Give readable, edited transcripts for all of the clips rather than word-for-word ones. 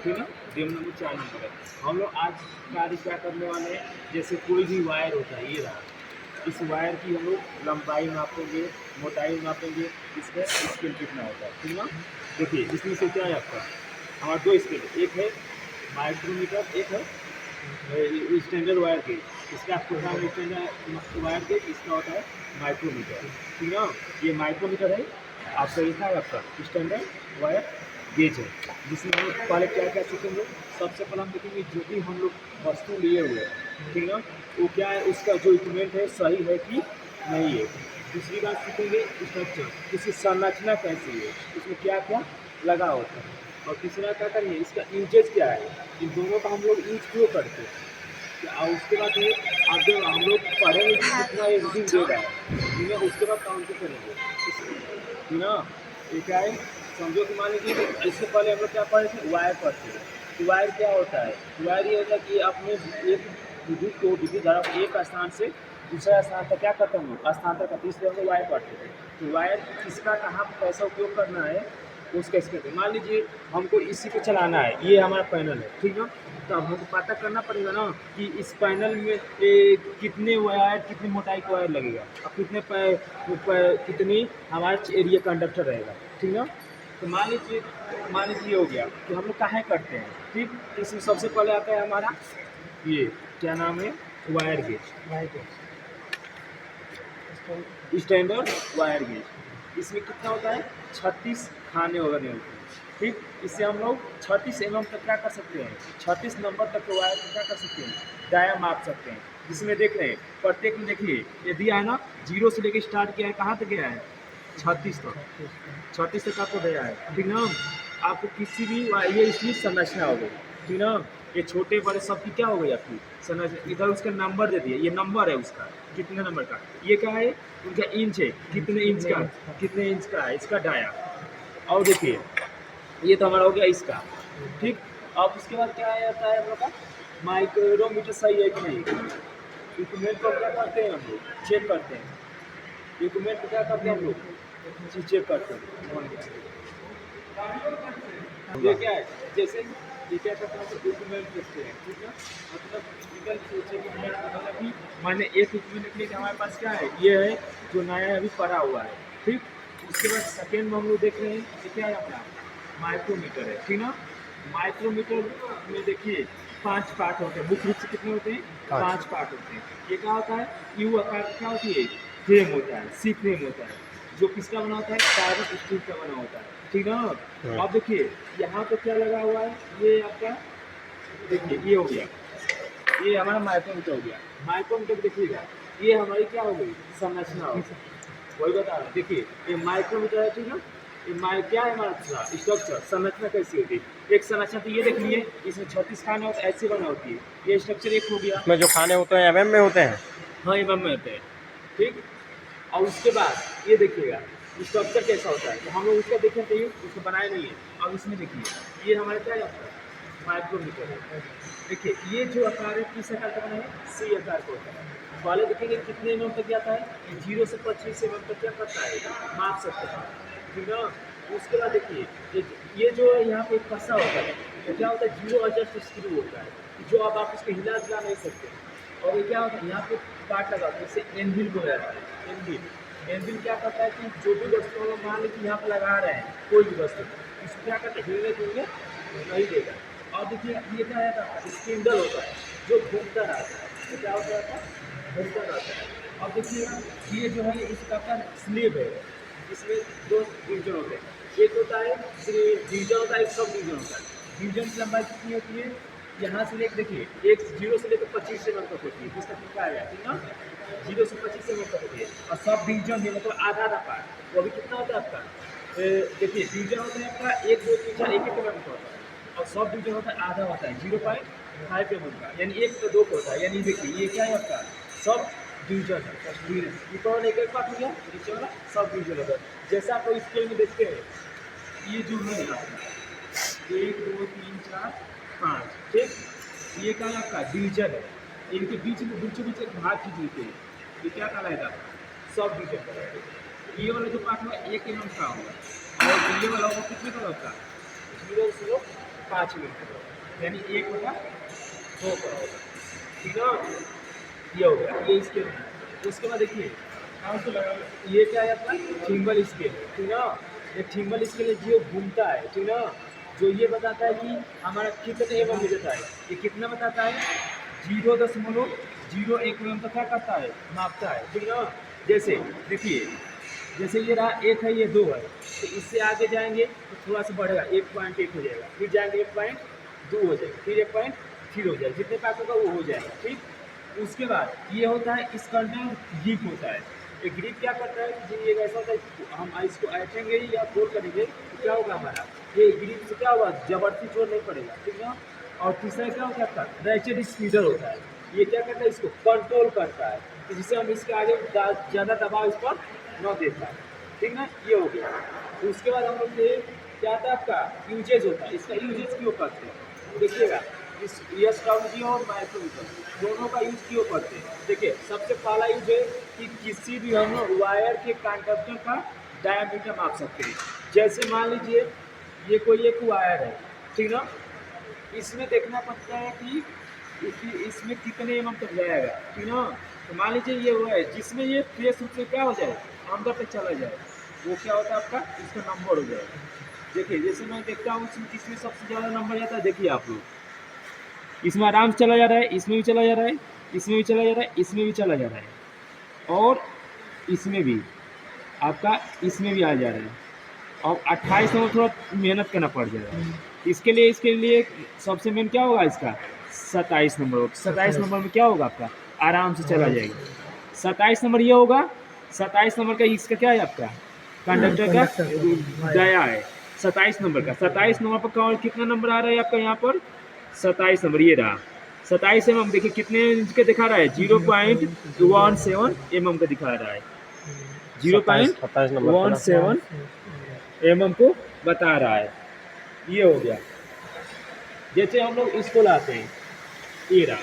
ठीक है। नियम नंबर 4 नंबर है। हम लोग आज कार्य क्या करने वाले हैं, जैसे कोई भी वायर होता है, ये रहा, इस वायर की हम लोग लंबाई मापेंगे, मोटाई मापेंगे, इसका स्केल कितना होता है, ठीक है। देखिए इसमें से क्या है आपका, हमारा 2 स्केल है, एक है माइक्रोमीटर, एक है स्टैंडर्ड वायर गेज। इसका आपको होता है स्टैंडर्ड वायर गेज, इसका होता है माइक्रोमीटर, ठीक है। ये माइक्रोमीटर है आपका, ये है आपका स्टैंडर्ड वायर गेज है, जिसमें हम लोग पहले क्या क्या सीखेंगे। सबसे पहले हम देखेंगे जो भी हम लोग वस्तु लिए हुए हैं, ठीक है, वो क्या है, उसका जो इक्विपमेंट है सही है कि नहीं है। दूसरी बात सीखेंगे स्ट्रक्चर, उसकी संरचना कैसी है, उसमें क्या क्या लगा होता है। और तीसरा क्या करेंगे, इसका यूजेज क्या है, इन दोनों का हम लोग यूज क्यों करते हैं। और उसके बाद ये अब जब हम लोग पढ़ेंगे कि कितना एक दिन दे रहा है, ठीक है, उसके बाद काउंट करेंगे, ठीक है। ये क्या है, समझो कि मान लीजिए इससे पहले हम लोग क्या पढ़े थे, वायर पढ़ते थे। तो वायर क्या होता है, वायर ये होता है कि अपने एक विद्युत धारा को एक स्थान से दूसरा स्थान तक क्या करते हैं हम लोग, स्थानांतर करते हैं, इसलिए हम लोग वायर पढ़ते थे। तो वायर किसका कहाँ कैसा उपयोग करना है उसका इसके, मान लीजिए हमको इसी को चलाना है, ये हमारा पैनल है, ठीक है। तो अब हमको पता करना पड़ेगा ना कि इस पैनल में कितने वायर, कितनी मोटाई का वायर लगेगा और कितनी हमारा एरिया कंडक्टर रहेगा, ठीक है। तो मान लीजिए ये हो गया कि हम लोग कहाँ करते हैं, ठीक। तो इसमें सबसे पहले आता है हमारा ये क्या नाम है, wire gauge, standard wire gauge. इसमें कितना होता है, 36 खाने वगैरह होते हैं, ठीक। इससे हम लोग 36 mm तक क्या कर सकते हैं, 36 नंबर तक के वायर को क्या कर सकते हैं, डाया माप सकते हैं। जिसमें देख रहे हैं प्रत्येक में, देखिए ये दिया है ना, 0 से लेकर स्टार्ट किया है, कहाँ तक गया है, 36 तक, 36 तक आपको गया है, ठीक ना। आपको किसी भी ये इसकी संरचना हो गई, ठीक ना। ये छोटे बड़े सबकी क्या हो गई आपकी संरचना। इधर उसका नंबर दे दिया, ये नंबर है उसका कितने नंबर का, ये क्या है उनका इंच है, कितने इंच का है इसका डाया। और देखिए ये तो हमारा हो गया इसका, ठीक। अब उसके बाद क्या आता है हम लोग का, माइक्रोमीटर सही है कि नहीं, इक्विपमेंट को क्या करते हैं हम लोग, चेक करते हैं। इक्विपमेंट को क्या करते हैं हम लोग, चेक करते हैं। ये क्या है, जैसे ये क्या करते हैं, इक्विपमेंट देखते हैं, ठीक है। मतलब फिजिकल सोचे इक्विपमेंट मतलब कि माने एक इक्विपमेंट के लिए हमारे पास क्या है, ये है जो नया अभी पड़ा हुआ है, ठीक। उसके बाद सेकेंड में हम लोग देख रहे हैं ये क्या है अपना माइक्रोमीटर है, ठीक ना। माइक्रोमीटर में देखिए 5 पार्ट होते हैं, मुख्य रूप से कितने होते हैं, 5 पार्ट होते हैं। ये क्या होता है, यू आकार क्या होती है, फ्रेम होता है, सी फ्रेम होता है, जो किसका बना होता है, कार्बन स्टील का बना होता है, ठीक ना। अब देखिए यहाँ पे क्या लगा हुआ है, ये आपका देखिए ये हो गया, ये हमारा माइक्रोमीटर हो गया। माइक्रोमीटर देखिएगा ये हमारी क्या हो गई, संरचना हो गई, वही बता रहा हूँ। देखिए ये माइक्रोमीटर है, ठीक है। ये क्या है हमारा स्ट्रक्चर, संरचना कैसी होती है, एक संरचना तो ये देख लिए, इसमें 36 खाने होते ऐसे बना होती है, ये स्ट्रक्चर एक हो गया। इसमें जो खाने होते हैं mm में होते हैं, हाँ MM में होते हैं, ठीक। और उसके बाद ये देखिएगा स्ट्रक्चर कैसा होता है, तो हम लोग उसका देखें चाहिए, उसको बनाए नहीं है। अब इसमें देखिए ये हमारा क्या है, माइक्रोमीटर है। देखिए ये जो आकार है किस आकार का बना है, सी आकार का होता है। पहले देखेंगे कितने mm तक जाता है, 0 से 25 mm तक क्या करता है, माप सकते हैं, ठीक है। उसके बाद देखिए ये जो यहाँ पे फंसा होता है, तो क्या होता है, 0 एडजस्ट स्क्रू होता है, जो अब आप उसको हिला जुला नहीं सकते। और ये क्या होता है, यहाँ पे पार्ट लगा होता है, इसे एनविल बोला जाता है। एनविल क्या करता है कि जो भी वस्तु हम लोग मान लीजिए यहाँ पे लगा रहे हैं, कोई भी वस्तु, इसको क्या करते हैं, हिलने देंगे नहीं देगा। और देखिए ये क्या है, स्पिंडल होता है जो घूमता रहता है, तो क्या होता है, घूमता रहता है। और देखिए ये जो है इसका स्लीव है, इसमें 2 डिवीजन होते हैं, एक होता है डिवीजन होता है, एक सब डिवीजन होता है। डिवीजन की लंबाई कितनी होती है, यहाँ से लेकर देखिए एक 0 से लेकर 25 mm तक होती है, किस तक क्या आया, ठीक ना, 0 से 25 mm तक होती है। और सब डिवीजन है मतलब आधा पार्ट, वो भी कितना होता है आपका, देखिए डिवीजन होता है आपका 1 2 3 4 1 1 mm का होता है, और सब डिवीजन होता है आधा होता है 0.5 mm का, यानी 1 से 2 का होता है। यानी देखिए ये क्या है आपका सब डिवीजन है, ये कौन एक पार्ट हो गया, नीचे वाला सब डिवीजन होता है। जैसा आप स्केल में देखते हैं, ये जो है 1 2 3 4 5, ठीक। ये क्या है आपका डिवीजन है, इनके बीच में बीचों बीच एक भाग खींच लेते हैं, ये क्या कहलाएगा, सब डिवीजन कहलाएगा। ये वाला जो पार्ट होगा 1 mm का होगा, और ये वाला होगा कितने का होगा, 0 से 5 mm, यानी 1/2 का होगा, ठीक है। ये हो गया, ये स्केल है। उसके बाद देखिए ये क्या है अपना थिम्बल स्केल, ठीक है। ये थिम्बल स्केल है जो घूमता है, ठीक है, जो ये बताता है कि हमारा कितने एम में जाता है। ये कितना बताता है 0.01 mm तक क्या करता है, मापता है, ठीक है। जैसे देखिए, जैसे ये रहा 1 है, ये 2 है, तो इससे आगे जाएंगे तो थोड़ा सा बढ़ेगा, 1.1 हो जाएगा, फिर जाएंगे 1.2 हो जाएगा, फिर 1.3 हो जाएगा, जितने पास होगा वो हो जाएगा, ठीक। उसके बाद ये होता है इसका ग्रिप होता है। ये ग्रिप क्या करता है कि ये ऐसा होता है कि हम इसको ऐठेंगे या फोल्ड करेंगे तो क्या होगा हमारा, ये ग्रिप से क्या होगा, जबरदस्ती जोर नहीं पड़ेगा, ठीक है। और तीसरा क्या होता है आपका रैचेट स्पीडर होता है। ये क्या करता है, इसको कंट्रोल करता है, तो जिससे हम इसके आगे ज़्यादा दबाव इस पर न दे पाए, ठीक ना। ये हो गया। तो उसके बाद हम लोग ये क्या आता है आपका यूजेज होता है। इसका यूजेज क्यों करते हैं देखिएगा, इस ESWG और माइक्रोमीटर दोनों का यूज क्यों करते हैं। देखिए सबसे पहला यूज है कि किसी भी हम लोग वायर के कंडक्टर का डायमीटर माप सकते हैं। जैसे मान लीजिए ये कोई एक वायर है, ठीक ना, इसमें देखना पड़ता है कि इसमें कितने mm तक जाएगा, ठीक ना। तो मान लीजिए ये वो है जिसमें ये फ्रेश रूप से क्या हो जाए, अंदर तक चला जाए, वो क्या होता है आपका इसका नंबर हो जाएगा। देखिए जैसे मैं देखता हूँ इसमें किसमें सबसे ज़्यादा नंबर जाता है, देखिए आप लोग, इसमें आराम से चला जा रहा है, इसमें भी चला जा रहा है, इसमें भी चला जा रहा है, इसमें भी चला जा रहा है, और इसमें भी आपका इसमें भी आ जा रहा है। और 28 नंबर थोड़ा मेहनत करना पड़ जाएगा इसके लिए सबसे मेन क्या होगा इसका 27 नंबर होगा। 27 नंबर में क्या होगा आपका आराम से चला जाएगा। 27 नंबर ये होगा, 27 नंबर का इसका क्या है आपका कंडक्टर का डाया है 27 नंबर का। 27 नंबर पर कितना नंबर आ रहा है आपका यहाँ पर 27 नंबर, ये रहा 27 mm। देखिए कितने इंच का दिखा रहा है 0.17 mm का दिखा रहा है, 0.17 mm को बता रहा है। ये हो गया। जैसे हम लोग इसको लाते हैं, ये रहा,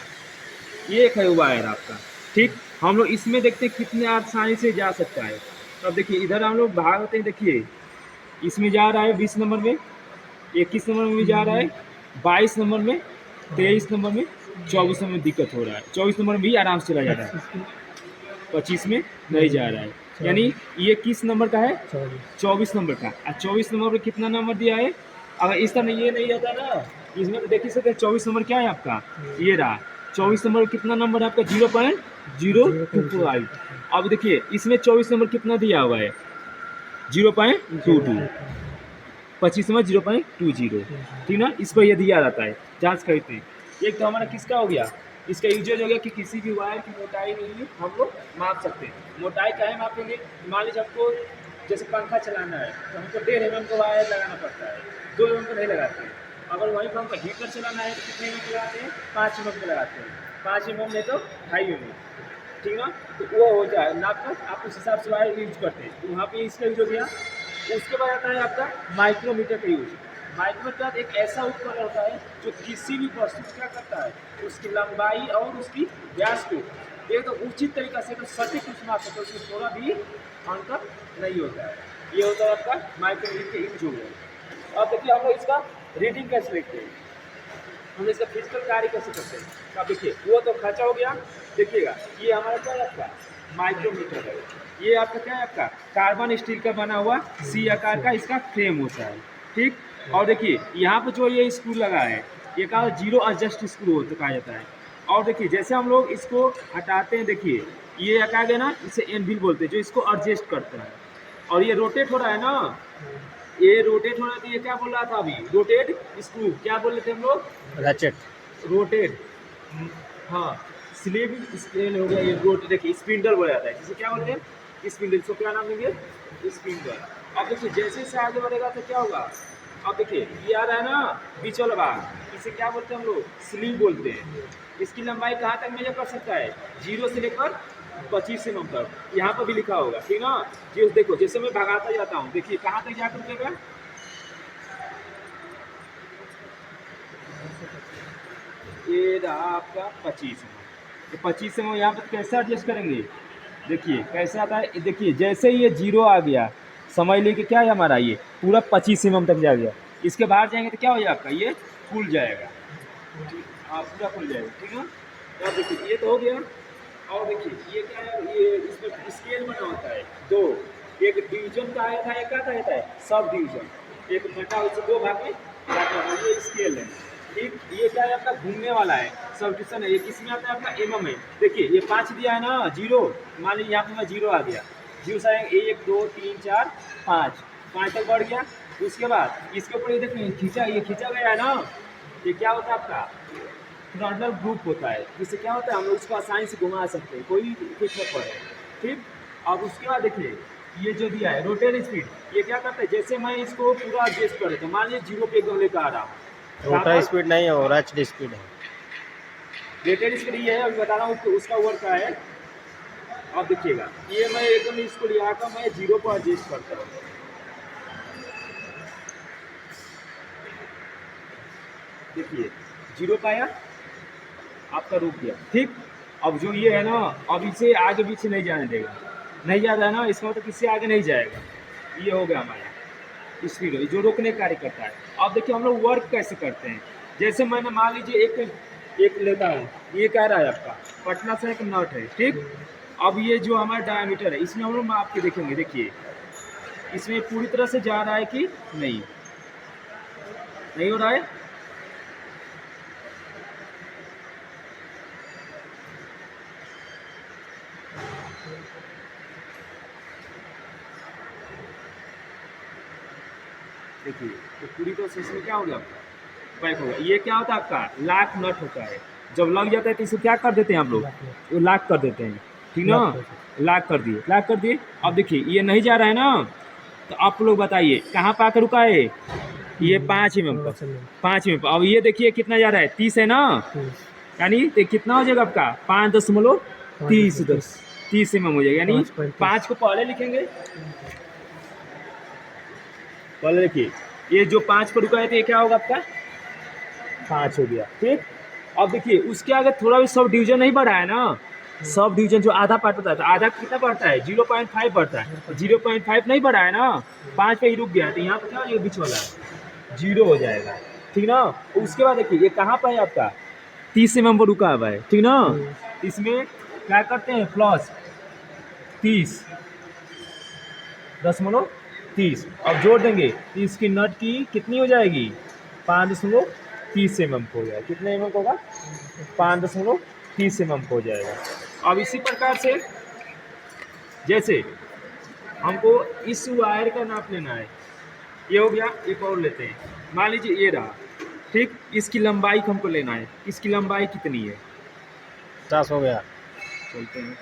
ये एक है वायर आपका, ठीक। हम लोग इसमें देखते हैं कितने आसानी से जा सकता है। अब देखिए इधर हम लोग भागते हैं, देखिए इसमें जा रहा है 20 नंबर में, 21 नंबर में भी जा रहा है, 22 नंबर में, 23 नंबर में, 24 नंबर में दिक्कत हो रहा है, 24 नंबर में भी आराम से चला जा रहा है, 25 में नहीं जा रहा है। यानी ये किस नंबर का है 24 नंबर का। और 24 नंबर पर कितना नंबर दिया है, अगर इस तरह ये नहीं रहता ना, इसमें तो देख ही सकते 24 नंबर क्या है आपका, ये रहा 24 नंबर कितना नंबर है आपका 0.025। अब देखिए इसमें 24 नंबर कितना दिया हुआ है 0.22, 25 नंबर 0.20, ठीक ना। इसको ये दिया जाता है, जांच करते हैं। एक तो हमारा किसका हो गया, इसका यूजेज हो गया कि किसी भी वायर की मोटाई के लिए हम लोग माप सकते हैं। मोटाई क्या है मापेंगे, मान लीजिए आपको जैसे पंखा चलाना है तो हमको 1.5 mm का वायर लगाना पड़ता है, 2 mm का नहीं लगाते हैं। अगर वही पंखा हीटर चलाना है तो कितने mm का लगाते हैं 5 mm का लगाते हैं, 5 mm नहीं तो 2.5 mm, ठीक ना। तो वो हो जाए नाप कर आप उस हिसाब से वायर यूज करते हैं, तो वहाँ पे इसका यूज हो गया। उसके बाद आता है आपका माइक्रोमीटर का यूज। माइक्रोमीटर एक ऐसा उपकरण होता है जो किसी भी वस्तु को क्या करता है, उसकी लंबाई और उसकी व्यास को एक तो उचित तरीका से तो सटीक रूप से माप सकते हैं, उसमें थोड़ा भी अंतर नहीं होता है। ये होता है आपका माइक्रोमीटर का यूज हो गया। अब देखिए हम लोग इसका रीडिंग कैसे लिखते हैं, हम इसका फिजिकल कार्य कैसे करते हैं। अब देखिए वो तो खर्चा हो गया, देखिएगा ये हमारा क्या है आपका माइक्रोमीटर है। ये आपका क्या है आपका कार्बन स्टील का बना हुआ सी आकार का इसका फ्रेम होता है, ठीक। और देखिए यहाँ पे जो ये स्क्रू लगा है ये कहा जीरो एडजस्ट स्क्रू होता कहा जाता है। और देखिए जैसे हम लोग इसको हटाते हैं, देखिए ये हटा गया ना, इसे एनविल बोलते हैं जो इसको एडजस्ट करता है। और ये रोटेट हो रहा है ना, ये रोटेट हो रहा है, तो ये क्या बोल रहा था अभी रोटेट स्क्रू, क्या बोल रहे थे हम लोग रैचेट, रोटेट, हाँ स्लीव स्केल हो गया। ये रोटेट देखिए स्पिंडल बोला जाता है, जिसे क्या बोलते हैं स्पिंडल, इसको क्या नाम देंगे स्पिंडल। अब देखिए जैसे से आगे बढ़ेगा तो क्या होगा, अब देखिए ये आ रहा है ना बीच वाला भाग, इसे क्या बोलते हैं हम लोग स्लीव बोलते हैं। इसकी लंबाई कहाँ तक मेजर कर सकता है 0 से लेकर 25 mm तक, यहाँ पर भी लिखा होगा, ठीक ना। जी देखो जैसे मैं भगाता जाता हूँ, देखिए कहाँ तक जाकर रुकेगा, ये रहा आपका 25 mm। तो 25 mm यहाँ पर कैसे एडजस्ट करेंगे, देखिए कैसे आता है, देखिए जैसे ये 0 आ गया समझ लीजिए क्या है हमारा ये पूरा 25 mm तक जा गया। इसके बाहर जाएंगे तो क्या हो जाएगा आपका ये खुल जाएगा। हाँ पूरा खुल जाएगा, ठीक है। तो अब देखिए ये तो हो गया। और देखिए ये क्या है, ये इसमें स्केल बना होता है दो, एक डिवीजन का आया था, एक क्या कहता है सब डिवीजन, एक बटा उसे दो भाग में काटना था, ये स्केल है। ठीक, ये क्या है आपका घूमने वाला है, सब डिवीजन है। ये किस में आता है आपका एमएम में। देखिए ये 5 दिया है ना, जीरो, मान लीजिए यहाँ पे मैं जीरो आ गया, जीरो से 1 2 3 4 5, 5 तक बढ़ गया। उसके बाद इसके ऊपर ये देखिए खींचा, ये खींचा गया है ना, ये क्या होता है आपका फ्रंटल ग्रुप होता है। जिससे क्या होता है हम लोग उसको आसानी से घुमा सकते हैं, कोई कुछ न पड़े। ठीक, अब उसके बाद देखिए ये जो दिया है रोटेट स्पीड, ये क्या करता है, जैसे मैं इसको पूरा एडजस्ट कर देता हूँ, मान लीजिए जीरो पे एकदम लेकर आ रहा हूँ, रोटर स्पीड नहीं है, और एच स्पीड है। रेटेड स्पीड ये है, अभी बता रहा हूँ कि उसका वर्क क्या है। अब देखिएगा ये मैं एकदम इसको ले आकर मैं जीरो पर एडजस्ट करता हूँ। देखिए जीरो पाया, आपका रुक गया। ठीक, अब जो ये है ना, अब इसे आगे पीछे नहीं जाने देगा, नहीं जा रहा है ना, इसका मतलब किससे आगे नहीं जाएगा। ये हो गया हमारा स्पीड, जो रोकने का कार्य करता है। अब देखिए हम लोग वर्क कैसे करते हैं। जैसे मैंने मान लीजिए एक लेता हूँ, ये कह रहा है आपका पटना से एक नट है। ठीक, अब ये जो हमारा डायमीटर है इसमें हम लोग माप के देखेंगे। देखिए इसमें पूरी तरह से जा रहा है कि नहीं, नहीं हो रहा है। देखिए तो पूरी तरह से इसमें क्या हो गया आपका पैक होगा। ये क्या होता है आपका लॉक नट होता है, जब लग जाता है तो इसे क्या कर देते हैं हम लोग, वो लॉक कर देते हैं। ठीक ना, लॉक कर दिए, लॉक कर दिए। अब देखिए ये नहीं जा रहा है ना, तो आप लोग बताइए कहाँ पे आकर रुका है, ये 5 mm पर, 5 mm पर। अब ये देखिए कितना जा रहा है, 30 है ना, यानी तो कितना हो जाएगा आपका 5.30 30 mm हो जाएगा, यानी 5 को पहले लिखेंगे। पहले देखिए ये जो 5 पर रुका है तो ये क्या होगा आपका 5 हो गया। ठीक, अब देखिए उसके आगे थोड़ा भी सब डिवीजन नहीं बढ़ा है ना, सब डिवीजन जो आधा पार्ट होता है, तो आधा कितना बढ़ता है 0.5 बढ़ता है, 0.5 नहीं बढ़ा है ना, 5 पे ही रुक गया है, तो यहाँ पे क्या हो जाएगा बीच वाला 0 हो जाएगा। ठीक ना, उसके बाद देखिए ये कहाँ पर है आपका 30 mm पर रुका हुआ है। ठीक ना, इसमें क्या करते हैं प्लस 30.30, अब जोड़ देंगे तो इसकी नट की कितनी हो जाएगी 5.30 mm हो जाएगा। कितने mm होगा 5.30 mm हो जाएगा। अब इसी प्रकार से जैसे हमको इस वायर का नाप लेना है, ये हो गया। एक और लेते हैं, मान लीजिए ये रहा। ठीक, इसकी लंबाई हमको लेना है, इसकी लंबाई कितनी है 50 हो गया। चलते हैं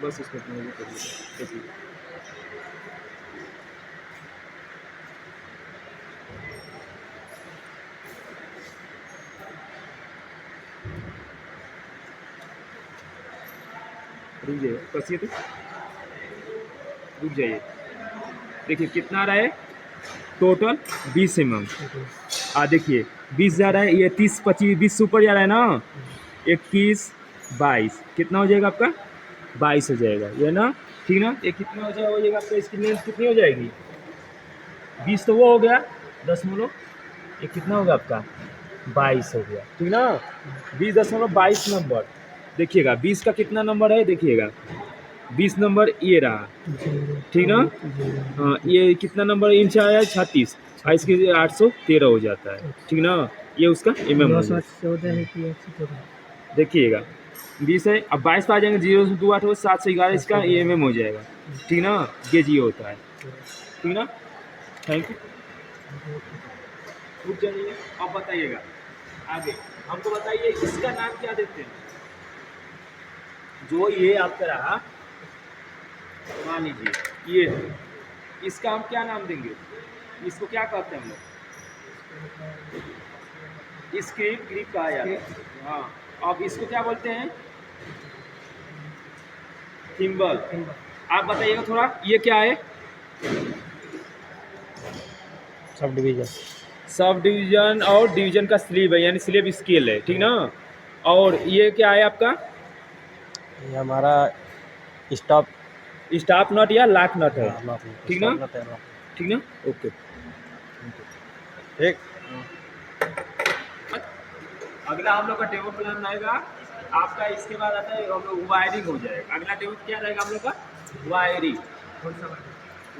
बस इसको इतना ही कर लीजिए। रुक जाइए, कसिए तो रुक जाइए। देखिए कितना आ रहा है टोटल 20 mm। देखिए 20 जा रहा है, ये 30 25 20 से ऊपर जा रहा है ना, 21 22 कितना हो जाएगा आपका 22 हो जाएगा, ये ना। ठीक ना, ये कितना हो जाएगा आपका, इसकी लेंथ कितनी हो जाएगी 20, तो वो हो गया 10, ये कितना होगा आपका 22 हो गया। ठीक ना, 20.22 नंबर। देखिएगा 20 का कितना नंबर है, देखिएगा 20 नंबर ये रहा। ठीक ना, हाँ ये कितना नंबर इंच आया है 36, इसके 813 हो जाता है। ठीक ना, ये उसका mm हो जाएगा। देखिएगा 20 है, अब 22 पे आ जाएंगे, 0 से 2 8 7 से 11 इसका mm हो जाएगा। ठीक ना, गेज ये होता है। ठीक ना, थैंक यू। रुक जाइए, अब बताइएगा आगे हमको बताइए इसका नाम क्या देते हैं। जो ये आपका रहा, मान लीजिए ये है, इसका हम क्या नाम देंगे, इसको क्या कहते हैं हम लोग, स्क्रिप ग्रिप कहा जाता है। हाँ, अब इसको क्या बोलते हैं थिम्बल। आप बताइएगा थोड़ा ये क्या है, सब डिवीजन। सब डिवीजन और डिवीजन का स्लीव है, यानी स्लीव स्केल है। ठीक ना, और ये क्या है आपका, ये हमारा स्टॉप स्टॉप नट या लॉक नट है। ठीक ना, ठीक। ठीक ना, ओके। ठीक। अगला हम लोग का डेमो प्लान रहेगा आपका। इसके बाद आता है हम लोग वायरिंग हो जाएगा। अगला डेमो क्या रहेगा हम लोग का? वायरिंग।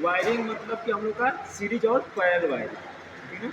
वायरिंग मतलब कि हम लोग का सीरीज और पैरेलल वायरिंग, ठीक है।